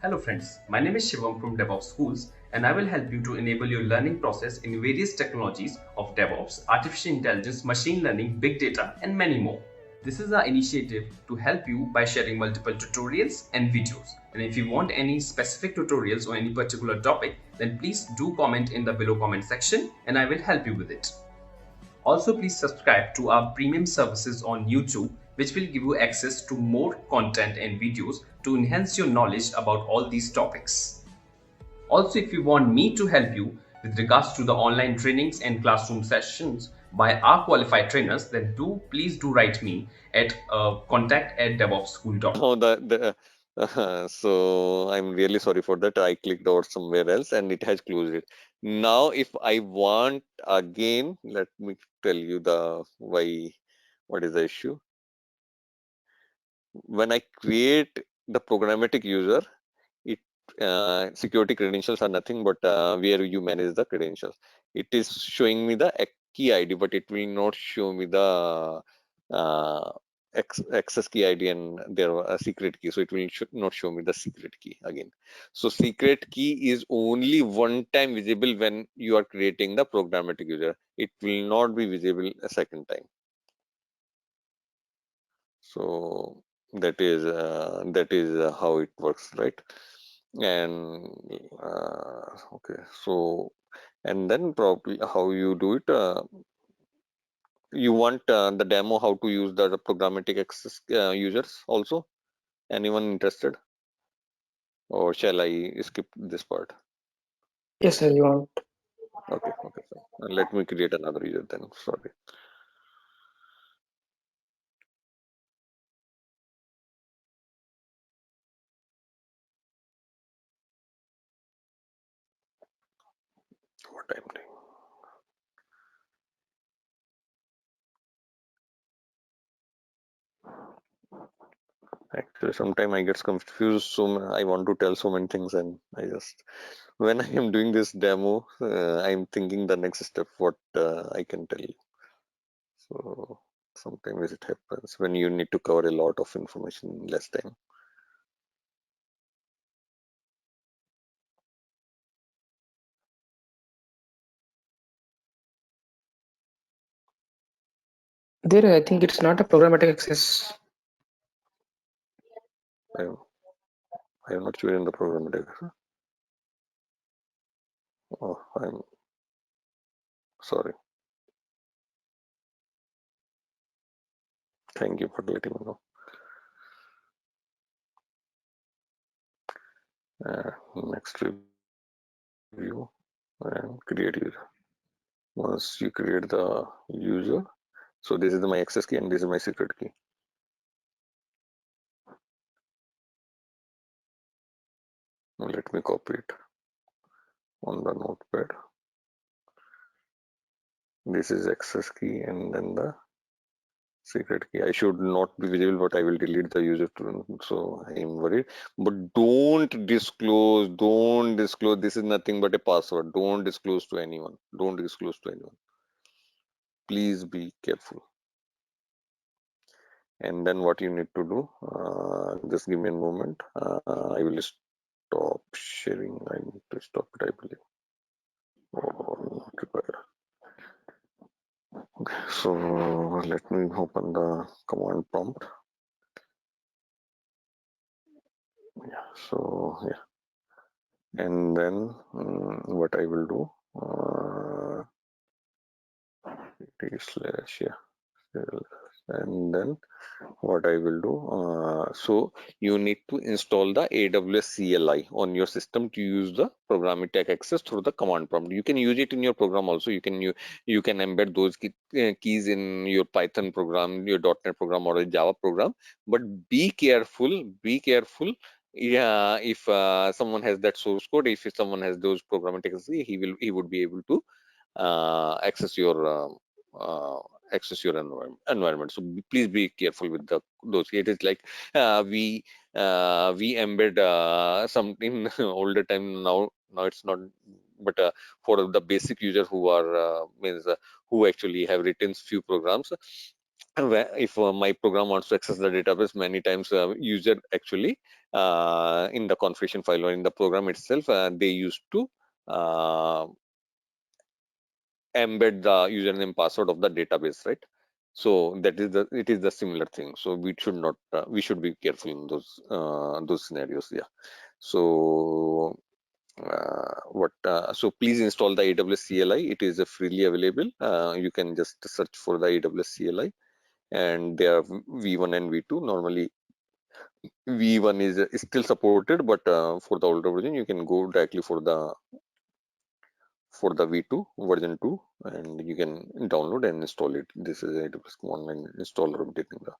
Hello friends, my name is Shivam from DevOps Schools and I will help you to enable your learning process in various technologies of DevOps, artificial intelligence, machine learning, big data and many more. This is our initiative to help you by sharing multiple tutorials and videos. And if you want any specific tutorials on any particular topic, then please do comment in the below comment section and I will help you with it. Also, please subscribe to our premium services on YouTube, which will give you access to more content and videos to enhance your knowledge about all these topics. Also, if you want me to help you with regards to the online trainings and classroom sessions by our qualified trainers, then please do write me at contact@devopsschool.com. Oh, so I'm really sorry for that. I clicked over somewhere else and it has closed it. Now, if I want again, let me tell you the why. What is the issue? When I create the programmatic user, it security credentials are nothing but where you manage the credentials. It is showing me the key ID, but it will not show me the uh, access key ID and there a secret key. So it will not show me the secret key again. So secret key is only one time visible when you are creating the programmatic user. It will not be visible a second time. So that is how it works, right? And okay, so and then probably how you do it. You want the demo how to use the programmatic access users also? Anyone interested, or shall I skip this part? Yes, sir, you want. Okay, okay, fine. Let me create another user then. Sorry. What I'm doing. Actually, sometimes I get confused. So I want to tell so many things, and I just when I am doing this demo, I'm thinking the next step what I can tell you. So sometimes it happens when you need to cover a lot of information in less time. There, I think it's not a programmatic access. I am, I am not sure in the programmatic. Oh, I'm sorry. Thank you for letting me know. Next review and create user. Once you create the user, so this is my access key and this is my secret key. Now let me copy it on the notepad. This is access key and then the secret key. I should not be visible, but I will delete the user to, so I am worried. But don't disclose. This is nothing but a password. Don't disclose to anyone. Don't disclose to anyone. Please be careful. And then what you need to do, just give me a moment. I will stop sharing. I need to stop it, I believe. Oh, not required. Okay, so let me open the command prompt. Yeah, so yeah, and then what I will do, /, yeah, and then what I will do, so you need to install the AWS CLI on your system to use the programmatic access through the command prompt. You can use it in your program also. You can embed those keys in your Python program, your .NET program, or a Java program. But be careful. Yeah, if someone has that source code, if someone has those programmatic access, he would be able to access your environment. So please be careful with those. It is like we embed something all the time. Now it's not, but for the basic user who are who actually have written few programs, if my program wants to access the database, many times user actually in the configuration file or in the program itself, they used to embed the username password of the database, right? So that is it is the similar thing. So we should not we should be careful in those scenarios. Yeah. So so please install the AWS CLI. It is freely available. You can just search for the AWS CLI, and there are V1 and V2. Normally V1 is still supported, but for the older version you can go directly for the V2 version 2, and you can download and install it. This is AWS online installer updating the.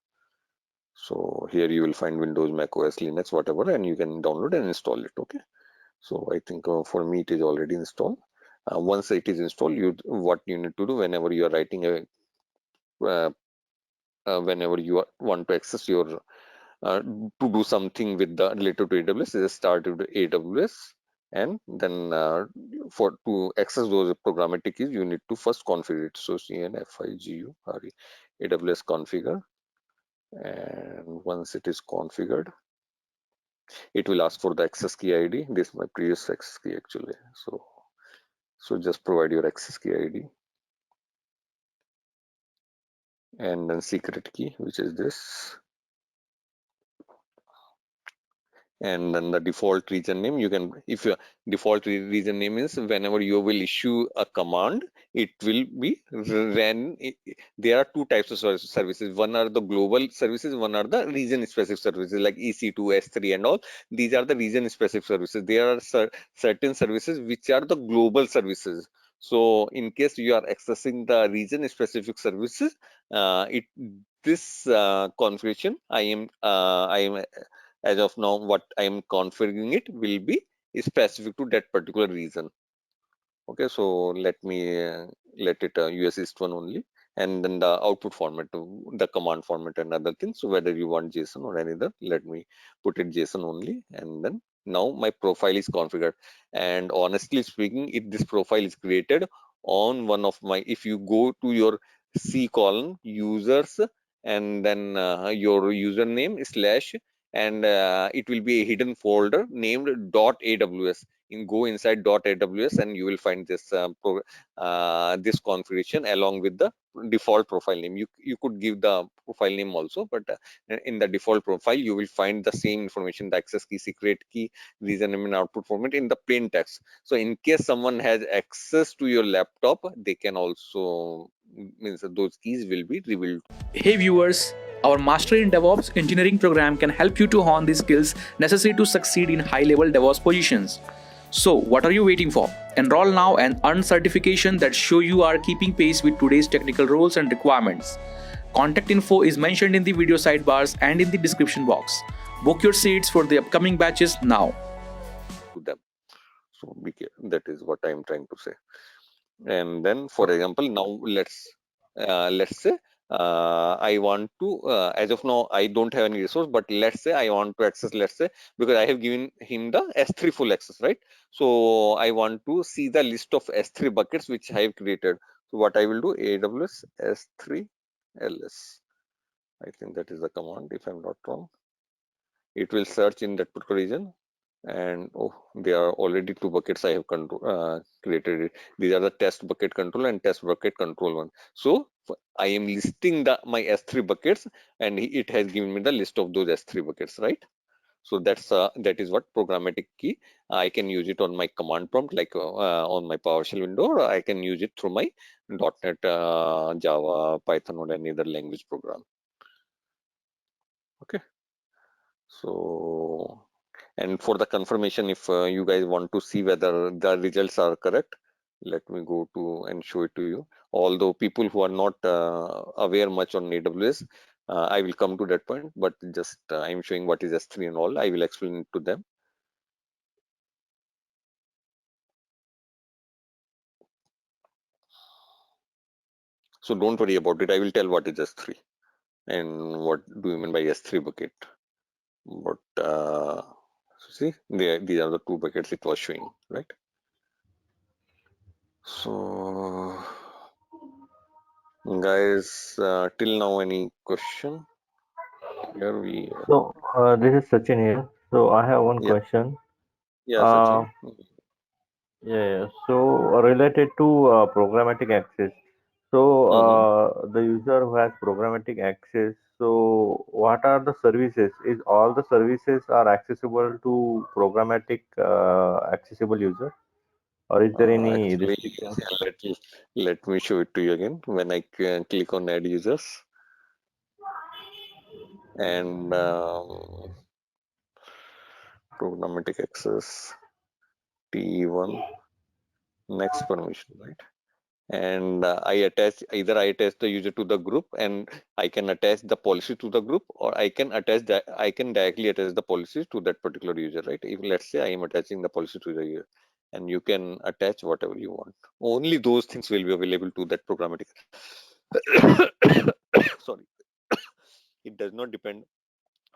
So here you will find Windows, Mac OS, Linux, whatever, and you can download and install it. Okay. So I think for me it is already installed. Once it is installed, what you need to do whenever you are writing a whenever you want to access your to do something with the related to AWS, is start with AWS, and then for to access those programmatic keys, you need to first configure it. So cnfigure AWS configure, and once it is configured, it will ask for the access key ID. This is my previous access key actually. So just provide your access key ID, and then secret key, which is this, and then the default region name. You can, if your default region name is, whenever you will issue a command, it will be ran. There are two types of services. One are the global services, one are the region specific services like EC2, S3 and all. These are the region specific services. There are certain services which are the global services. So in case you are accessing the region specific services, this configuration I am as of now, what I am configuring it will be specific to that particular region. Okay, so let me let it US East one only, and then the output format, the command format and other things. So whether you want JSON or any other, let me put it JSON only, and then now my profile is configured. And honestly speaking, if this profile is created on one of my, if you go to your C column users and then your username slash, and it will be a hidden folder named .aws. Go inside .aws and you will find this this configuration along with the default profile name. You could give the profile name also, but in the default profile you will find the same information, the access key, secret key, region name and output format in the plain text. So in case someone has access to your laptop, they can also, means those keys will be revealed. Hey viewers, our Mastery in DevOps engineering program can help you to hone the skills necessary to succeed in high-level DevOps positions. So, what are you waiting for? Enroll now and earn certification that show you are keeping pace with today's technical roles and requirements. Contact info is mentioned in the video sidebars and in the description box. Book your seats for the upcoming batches now. To them. So that is what I am trying to say. And then, for example, now let's say I want to, as of now I don't have any resource, but let's say I want to access, let's say, because I have given him the S3 full access, right? So I want to see the list of S3 buckets which I have created. So what I will do, AWS S3 ls, I think that is the command if I'm not wrong. It will search in that particular region, and oh, there are already two buckets I have created. These are the test bucket control and test bucket control one. So I am listing my S3 buckets, and it has given me the list of those S3 buckets, right? So that is what programmatic key. I can use it on my command prompt, like on my PowerShell window, or I can use it through my .NET, Java, Python, or any other language program. Okay. So, and for the confirmation, if you guys want to see whether the results are correct, let me go to and show it to you. Although people who are not aware much on AWS, I will come to that point, but just I'm showing what is S3 and all. I will explain it to them. So don't worry about it. I will tell what is S3 and what do you mean by S3 bucket. But see, these are the two buckets it was showing, right? So Guys, till now, any question? Here we, So this is Sachin here. So I have one yeah, question. yeah, Uh, Sachin. yeah. So related to programmatic access. So Mm-hmm. the user who has programmatic access. So what are the services? Is all the services are accessible to programmatic accessible user, or is there any Actually, restrictions? let me show it to you again. When I click on add users and programmatic access T1 next permission, right? And I attach the user to the group, and I can attach the policy to the group, or I can directly attach the policies to that particular user, right? If let's say I am attaching the policy to the user, and you can attach whatever you want. Only those things will be available to that programmatic. Sorry, it does not depend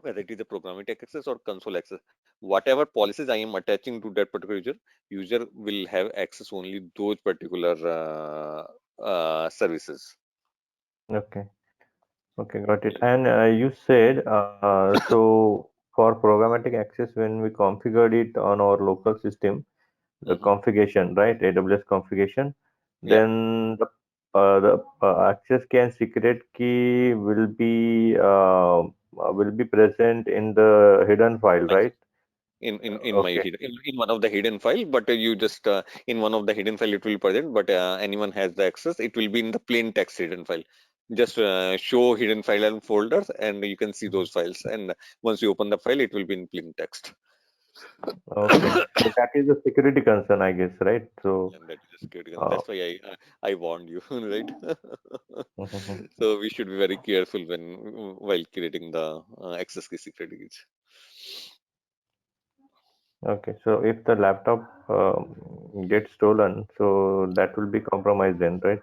whether it is a programmatic access or console access. Whatever policies I am attaching to that particular user will have access only those particular services. Okay. Okay, got it. And you said so for programmatic access when we configured it on our local system, the Mhm. configuration, right? AWS configuration, Yeah. then the access key and secret key will be present in the hidden file, I right? in my Okay. in one of the hidden file, but you just in one of the hidden file it will present, but anyone has the access. It will be in the plain text hidden file. Just show hidden file and folders, and you can see those files. And once you open the file, it will be in plain text. Okay. So that is a security concern, I guess, right? So And that is a security concern. uh, That's why I warned you, right? mhm. So we should be very careful when while creating the access key security keys. Okay. So if the laptop gets stolen, so that will be compromised then, right?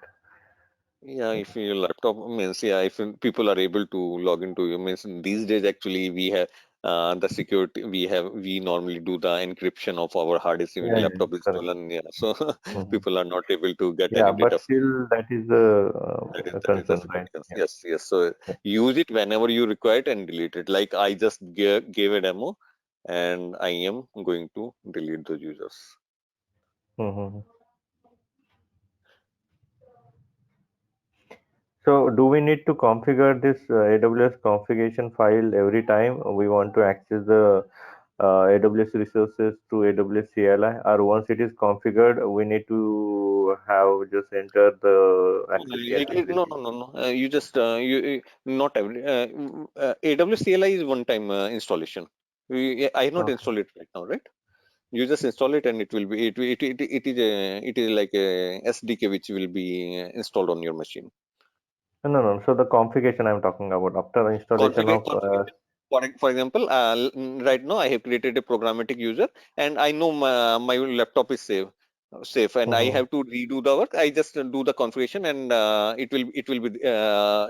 Yeah, if your laptop means, yeah, if people are able to log into you means these days actually we have the security we normally do the encryption of our hard disk when Yeah, yeah, laptop is correct. stolen. Yeah, so Mhm. people are not able to get Yeah, any but data. still that is a That is the concern, right? security concern. Yeah. Yes, yes. So Yeah. use it whenever you require it and delete it. Like I just gave a demo, and I am going to delete those users. Mhm. So do we need to configure this AWS configuration file every time we want to access the AWS resources through AWS CLI, or once it is configured, we need to have just enter the access key and secret No, key? no, no, no. You just not every AWS CLI is one time installation. I have not Okay. installed it right now, right? You just install it, and it will be it is like a SDK which will be installed on your machine. No, no, no. So the configuration I'm talking about after installation of Configuration. For example, right now I have created a programmatic user, and I know my laptop is safe, and I Mhm. have to redo the work. I just do the configuration, and it will be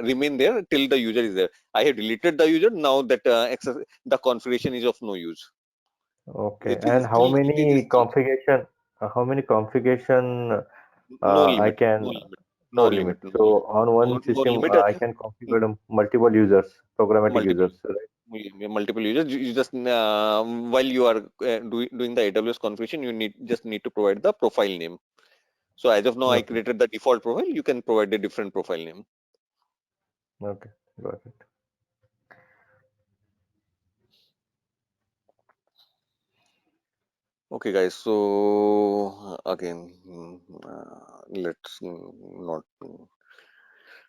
remain there till the user is there. I have deleted the user. Now that access the configuration is of no use. Okay. And how It is many still configuration? How many configuration no I limit, can? no No limit, limit. So on one no system, limit. I can configure multiple users, programmatic Multiple users, right? multiple users. You just while you are doing the AWS configuration, you just need to provide the profile name. So as of now, I Okay. created the default profile. You can provide a different profile name. Okay. Got it. Okay, guys. So again, let's not.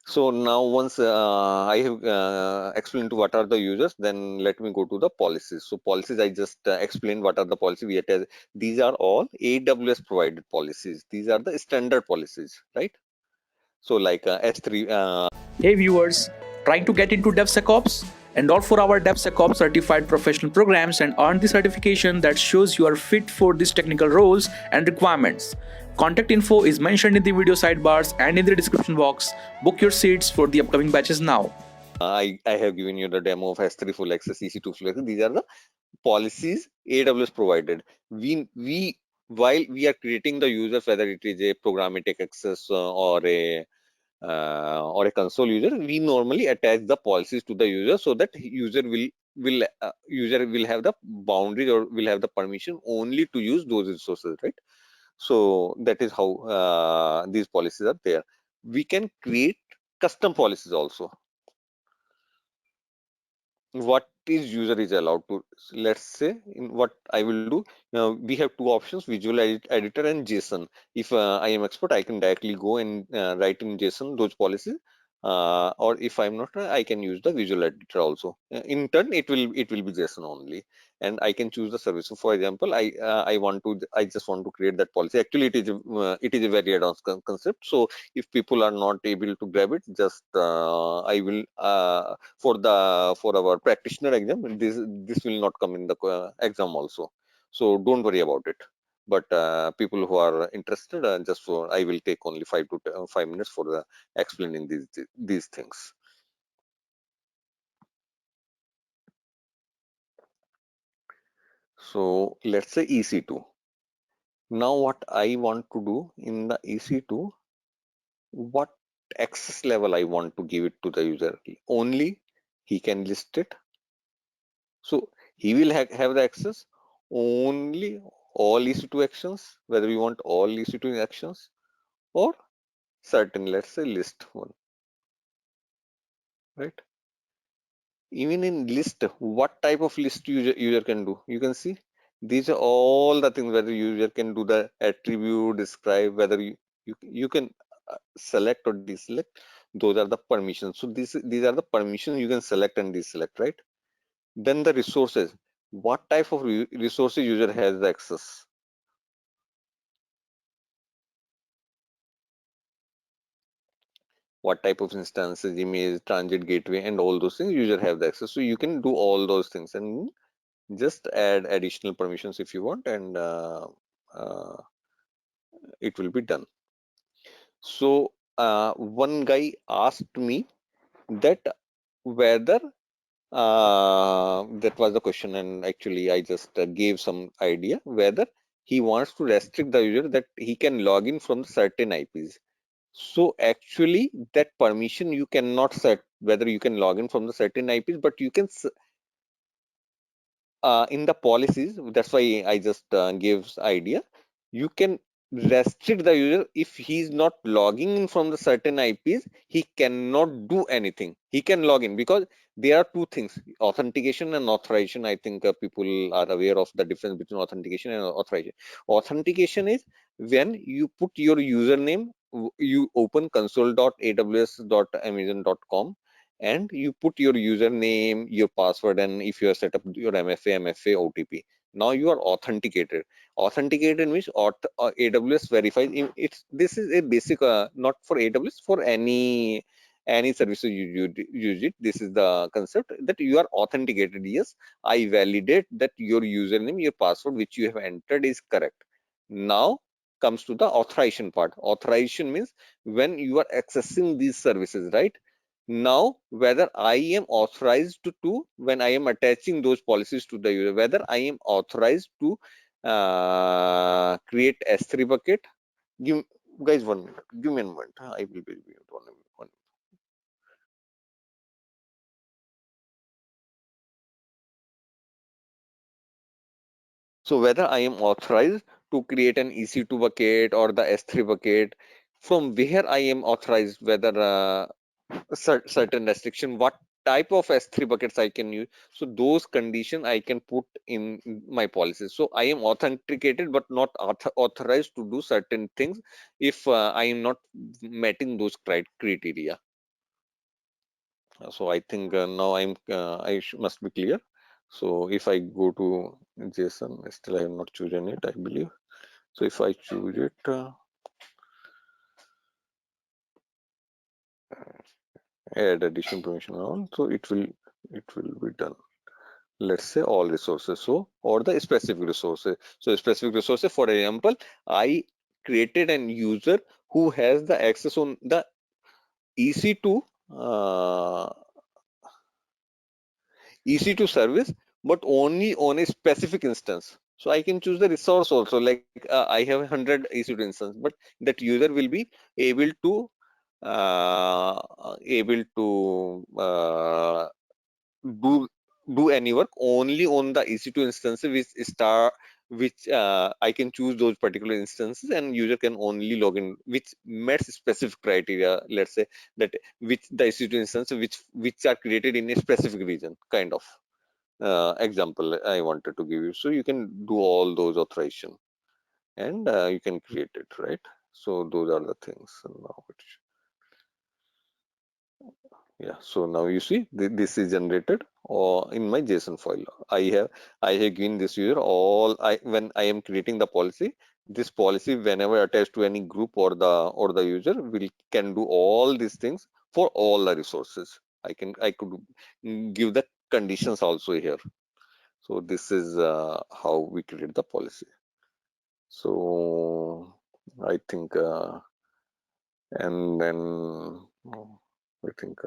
So now once I have explained to what are the users, then let me go to the policies. So policies, I just explained what are the policies we attach. These are all AWS provided policies. These are the standard policies, right? So like S3. Hey viewers, trying to get into DevSecOps? Enroll for our DevSecOps certified professional programs and earn the certification that shows you are fit for these technical roles and requirements. Contact info is mentioned in the video sidebars and in the description box. Book your seats for the upcoming batches now. I have given you the demo of S3 full access, EC2 full access. These are the policies AWS provided. We while we are creating the users, whether it is a programmatic access or a or a console user, we normally attach the policies to the user so that user will have the boundaries or will have the permission only to use those resources, right? So that is how these policies are there. We can create custom policies also. What is user is allowed to, let's say, in what I will do, we have two options, visual editor and JSON. If I am expert, I can directly go and write in JSON those policies, or if I'm not, I can use the visual editor also. In turn, it will be JSON only, and I can choose the service. So for example, I just want to create that policy. Actually, it is a very advanced concept. So if people are not able to grab it, just I will for our practitioner exam, this will not come in the exam also, so don't worry about it. But people who are interested, I will take only 5 minutes for the explaining these things. So let's say EC2. Now what I want to do in the EC2, what access level I want to give it to the user. Only he can list it. So he will have the access only all EC2 actions, whether we want all EC2 actions or certain, let's say list one, right? Even in list, what type of list user can do? You can see these are all the things, whether user can do the attribute, describe, whether you can select or deselect. Those are the permissions. So these are the permissions you can select and deselect, right? Then the resources, what type of resources user has access? What type of instances, image, transit gateway, and all those things user have the access. So you can do all those things and just add additional permissions if you want, and it will be done. So one guy asked me that whether that was the question, and actually I just gave some idea whether he wants to restrict the user that he can log in from certain IPs. So actually that permission you cannot set whether you can log in from the certain IPs, but you can in the policies. That's why I just gave idea. You can restrict the user if he's not logging in from the certain IPs. He cannot do anything. He can log in because there are two things: authentication and authorization. I think people are aware of the difference between authentication and authorization. Authentication is when you put your username, you open console.aws.amazon.com and you put your username, your password, and if you have set up your MFA OTP. Now you are authenticated. Authenticated means AWS verifies. This is a basic, not for AWS, for any services you use it. This is the concept that you are authenticated. Yes, I validate that your username, your password which you have entered is correct. Now comes to the authorization part. Authorization means when you are accessing these services, right? Now whether I am authorized to when I am attaching those policies to the user, whether I am authorized to create S3 bucket. Give guys 1 minute, give me a moment. I will be one. So whether I am authorized to create an EC2 bucket or the S3 bucket, from where I am authorized, whether certain restriction, what type of S3 buckets I can use. So those conditions I can put in my policies. So I am authenticated but not authorized to do certain things if I am not meeting those criteria. So I think now must be clear. So if I go to JSON, still I have not chosen it, I believe. So if I choose it, add additional permission on, so it will be done. Let's say all resources, so or the specific resources. So specific resources, for example, I created an user who has the access on the EC2 EC2 service, but only on a specific instance. So I can choose the resource also, like I have 100 EC2 instance, but that user will be able to able to do any work only on the EC2 instances which I can choose those particular instances, and user can only log in which meets specific criteria. Let's say that which the EC2 instance which are created in a specific region, kind of example I wanted to give you. So you can do all those authorization, and you can create it, right? So those are the things. And now yeah, so now you see this is generated or in my JSON file. I have given this user all when I am creating the policy. This policy, whenever attached to any group or the user, can do all these things for all the resources. I could give the conditions also here. So this is how we create the policy. So I think and then I think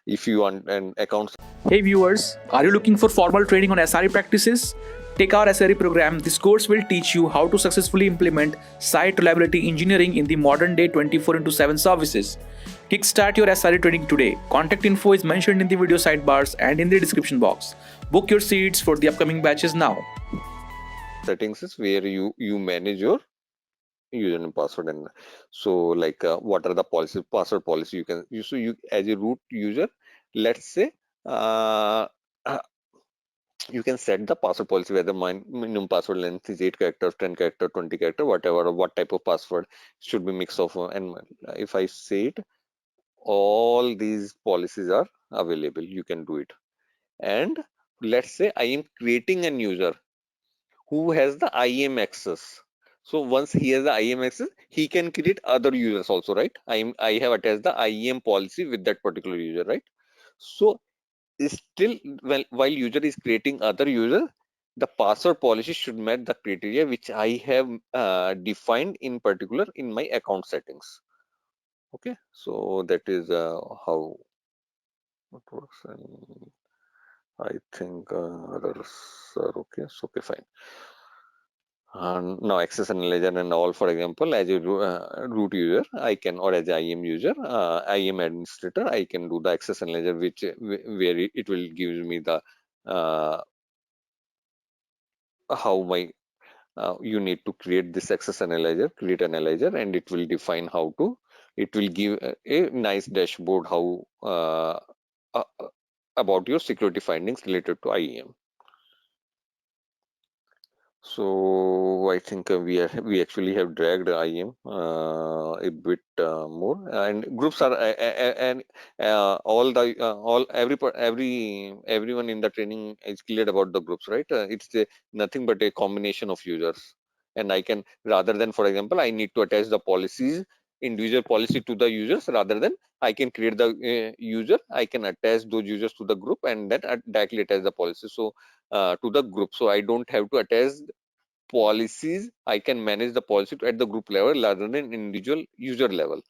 if you want an account. Hey viewers, are you looking for formal training on SRE practices? Take our SRE program. This course will teach you how to successfully implement site reliability engineering in the modern day 24/7 services. Kickstart your SRE training today. Contact info is mentioned in the video sidebars and in the description box. Book your seats for the upcoming batches now. Settings is where you manage your username, password, and so like what are the password policy you as a root user. Let's say uh, you can set the password policy, whether minimum password length is 8 characters, 10 character, 20 character, whatever, or what type of password should be mix of and if I say it, all these policies are available. You can do it. And let's say I am creating a user who has the IAM access. So once he has the IAM access, he can create other users also, right? I have attached the IAM policy with that particular user, right? So still, while user is creating other user, the password policy should match the criteria which I have defined in particular in my account settings. Okay, so that is how it works, and I think others are okay. So okay, fine. Now access analyzer and all, for example, as a root user, I can, or as a IAM user, IAM administrator, I can do the access analyzer, where it will give me the how my you need to create this access analyzer, create analyzer, and it will define how to. It will give a nice dashboard how uh, about your security findings related to IAM. So I think we actually have dragged IAM a bit more, and groups are and all the everyone in the training is clear about the groups, right? It's nothing but a combination of users, and I can, rather than, for example, I need to attach the policies, individual policy to the users, rather than I can create the user, I can attach those users to the group and then directly attach the policy. So to the group, so I don't have to attach policies. I can manage the policy at the group level rather than individual user level.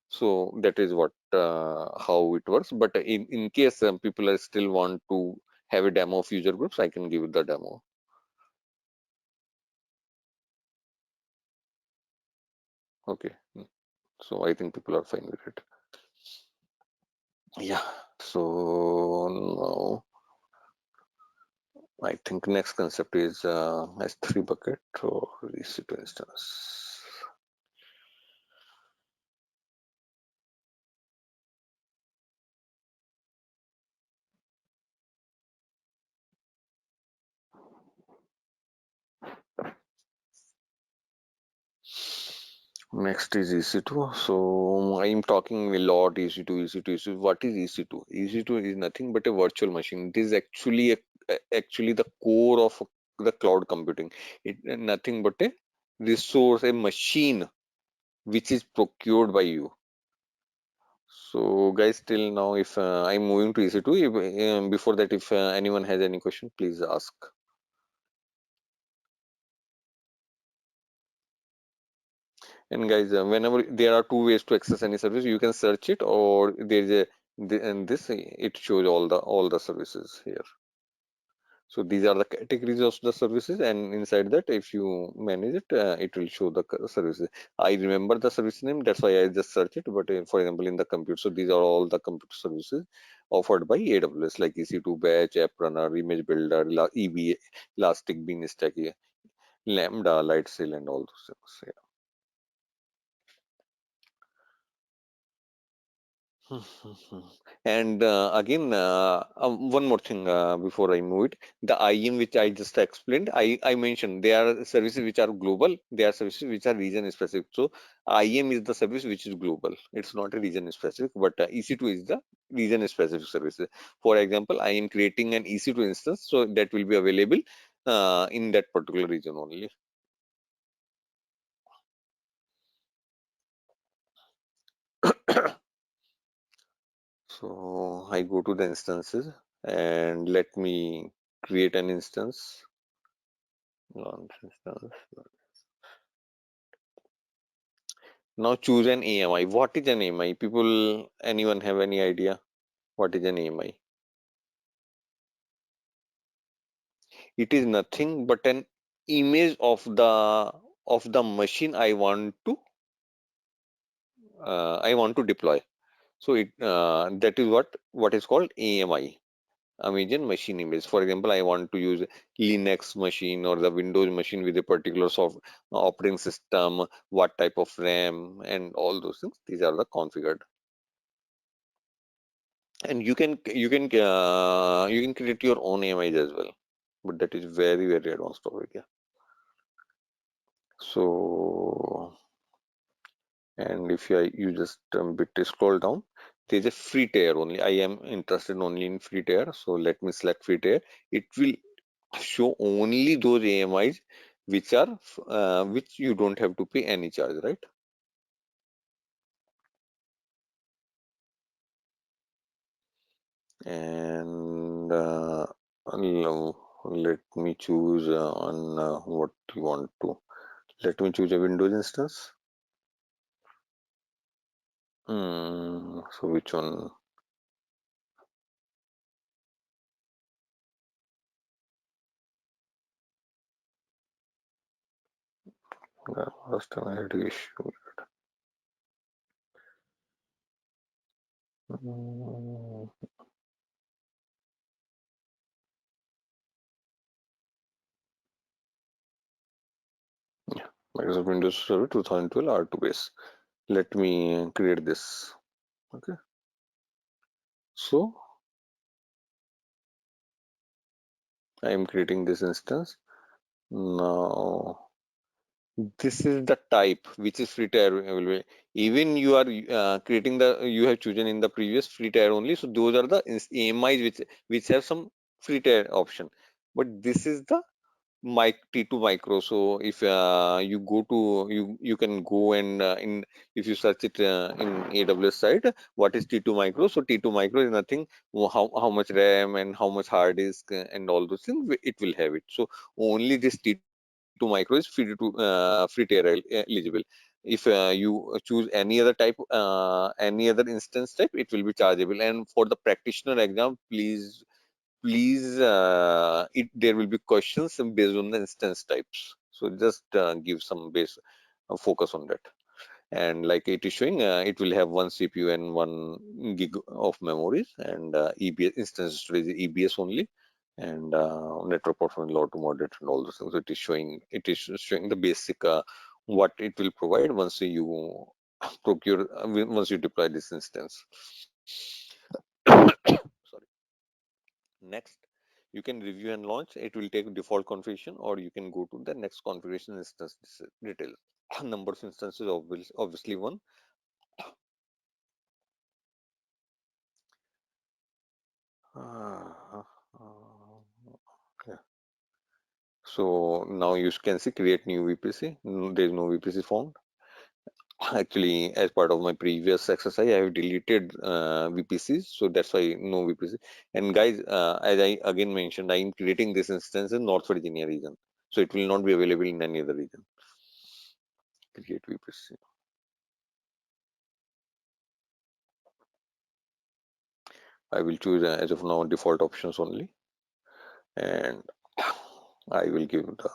So that is what how it works. But in case people are still want to have a demo of user groups, I can give the demo. Okay, so I think people are fine with it. Yeah, so now I think next concept is S3 bucket or EC2 instance. Next is EC2. So I'm talking a lot EC2. What is EC2? EC2 is nothing but a virtual machine. It is actually the core of the cloud computing. It nothing but a resource, a machine which is procured by you. So guys, till now, if I'm moving to EC2, before that, if anyone has any question, please ask. And guys, whenever there are two ways to access any service, you can search it, or there is and this it shows all the services here. So these are the categories of the services, and inside that, if you manage it, it will show the services. I remember the service name, that's why I just search it. But for example, in the compute, so these are all the computer services offered by AWS, like EC2 Batch, App Runner, Image Builder, EBA, Elastic Beanstalk, Lambda, Lightsail, and all those things. Yeah. And again, one more thing before I move it, the IAM which I just explained, I mentioned there are services which are global, there are services which are region specific. So IAM is the service which is global. It's not a region specific, but EC2 is the region specific services. For example, I am creating an EC2 instance, so that will be available in that particular region only. So I go to the instances and let me create an instance. Launch instance. Now choose an AMI. What is an AMI? People, anyone have any idea what is an AMI? It is nothing but an image of the machine I want to deploy. So it that is what is called AMI. Amazon machine image. For example, I want to use Linux machine or the Windows machine with a particular operating system, what type of RAM, and all those things. These are the configured. And you can create your own AMIs as well, but that is very very advanced topic. Yeah. So, and if you just bit scroll down, there's a free tier only. I am interested only in free tier, so let me select free tier. It will show only those AMIs which you don't have to pay any charge, right? And let me choose on what you want to. Let me choose a Windows instance. So which one? Last time I had to issue that. Yeah, Microsoft Windows Server 2012 R2 base. Let me create this. Okay. So I am creating this instance. Now this is the type which is free tier available. Even you are creating you have chosen in the previous free tier only. So those are the AMIs which have some free tier option. But this is the T2 micro. So if you go to you can go and if you search it in AWS site, what is T2 micro? So T2 micro is nothing how much RAM and how much hard disk and all those things it will have it. So only this T2 micro is free tier eligible. If you choose any other type, any other instance type, it will be chargeable. And for the practitioner exam, please there will be questions based on the instance types, so just give some base focus on that. And like it is showing, it will have one CPU and 1 gig of memories, and EBS instance storage is EBS only, and network performance low to moderate and all those things. So it is showing the basic what it will provide once you procure once you deploy this instance. Sorry. Next, you can review and launch. It will take default configuration, or you can go to the next configuration instance details. Number of instances, obviously one. Okay. So now you can see create new VPC. There is no VPC found. Actually, as part of my previous exercise, I have deleted VPCs, so that's why no VPC. And guys, as I again mentioned, I am creating this instance in North Virginia region, so it will not be available in any other region. Create VPC. I will choose as of now default options only. and I will give the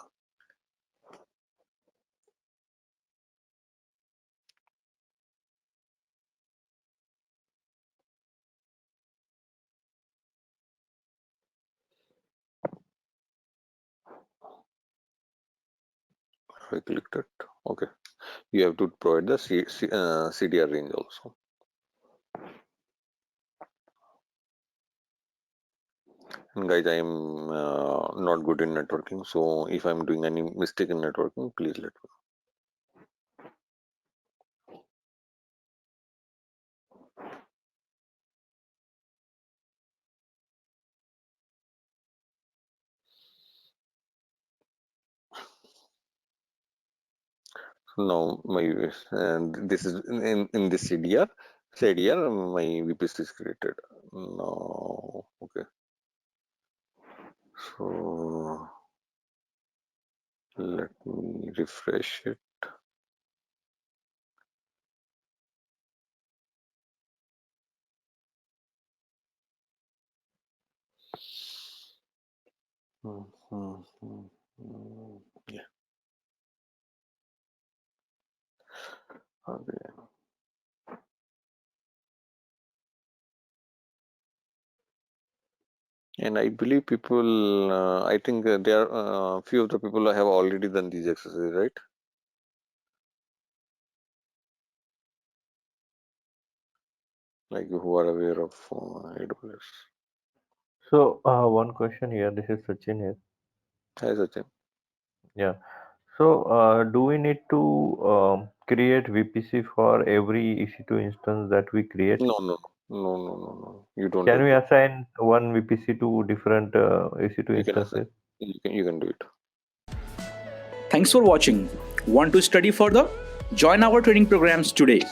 I clicked it. Okay, you have to provide the CDR range also. And guys, I am not good in networking, so if I'm doing any mistake in networking, please let me know. Now my and this is in this CDR my VPC is created. Now okay, so let me refresh it. Yeah. Okay. And I believe people, I think there are few of the people have already done these exercises, right? Like who are aware of AWS. So one question here. This is Sachin here. Hi, Sachin. Yeah. So do we need to create VPC for every EC2 instance that we create? No. You don't Can have we to. assign one VPC to different EC2 You can assign. instances? You can do it. Thanks for watching. Want to study further? Join our training programs today.